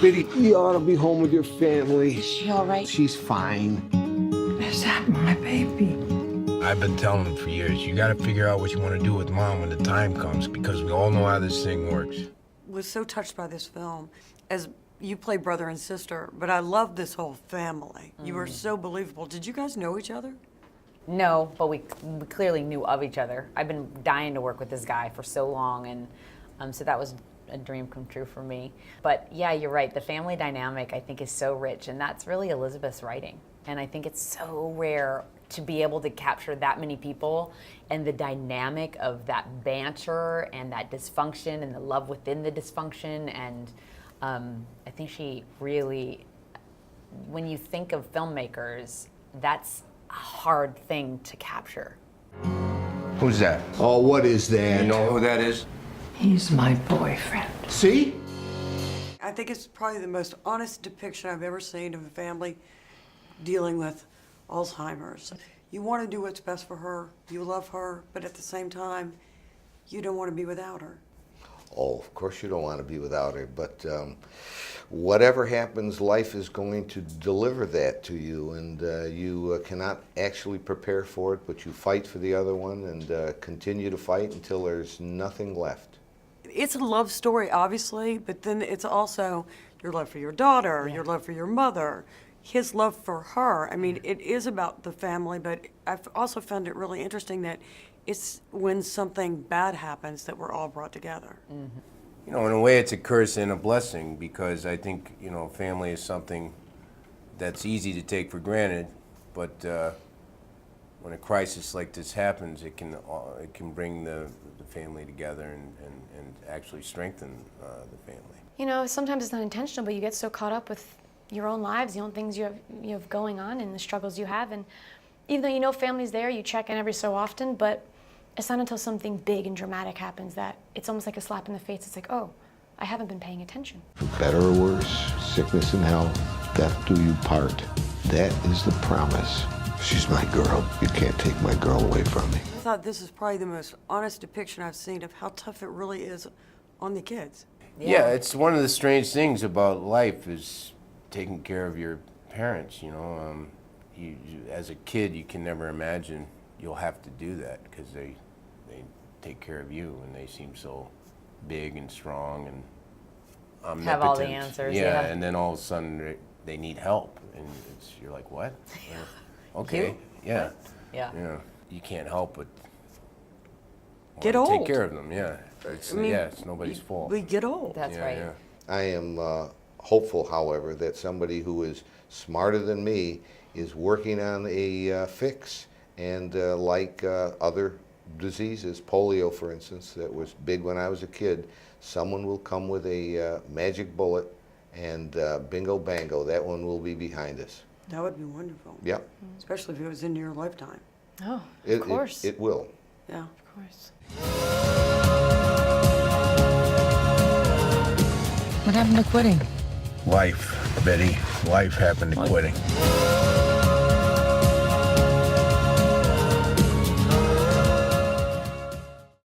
Biddy, you ought to be home with your family. Is she all right? She's fine. Is that my baby? I've been telling him for years, you gotta figure out what you want to do with Mom when the time comes, because we all know how this thing works. Was so touched by this film, as you play brother and sister, but I love this whole family. You were so believable. Did you guys know each other? No, but we clearly knew of each other. I've been dying to work with this guy for so long, and so that was a dream come true for me. But yeah, you're right. The family dynamic, I think, is so rich, and that's really Elizabeth's writing. And I think it's so rare to be able to capture that many people and the dynamic of that banter and that dysfunction and the love within the dysfunction. And I think she really, when you think of filmmakers, that's a hard thing to capture. Who's that? Oh, what is that? You know who that is? He's my boyfriend. See? I think it's probably the most honest depiction I've ever seen of a family dealing with Alzheimer's. You want to do what's best for her, you love her, but at the same time, you don't want to be without her. Oh, of course you don't want to be without her, but whatever happens, life is going to deliver that to you, and you cannot actually prepare for it, but you fight for the other one and continue to fight until there's nothing left. It's a love story, obviously, but then it's also your love for your daughter, your love for your mother, his love for her. I mean, it is about the family, but I've also found it really interesting that it's when something bad happens that we're all brought together. You know, in a way, it's a curse and a blessing, because I think, you know, family is something that's easy to take for granted, but when a crisis like this happens, it can bring the family together and actually strengthen the family. You know, sometimes it's not intentional, but you get so caught up with your own lives, the own things you have going on and the struggles you have. And even though you know family's there, you check in every so often, but it's not until something big and dramatic happens that it's almost like a slap in the face. It's like, oh, I haven't been paying attention. For better or worse, sickness and health, death do you part. That is the promise. She's my girl. You can't take my girl away from me. I thought this is probably the most honest depiction I've seen of how tough it really is on the kids. Yeah, it's one of the strange things about life is taking care of your parents, you know. You, as a kid, you can never imagine you'll have to do that, because they take care of you, and they seem so big and strong and omnipotent. Have all the answers. Yeah, and then all of a sudden they need help, and you're like, what? Okay, You? yeah. Yeah. Yeah, you can't help but Get wanna old. Take care of them, yeah. It's, I mean, it's nobody's fault. We get old. That's Yeah, right. yeah. I am hopeful, however, that somebody who is smarter than me is working on a fix, and like other diseases, polio, for instance, that was big when I was a kid, someone will come with a magic bullet, and bingo bango, that one will be behind us. That would be wonderful. Yep. Especially if it was in your lifetime. Oh, It, of course. It will. Yeah. Of course. What happened to quitting? Life, Betty. Life happened to quitting.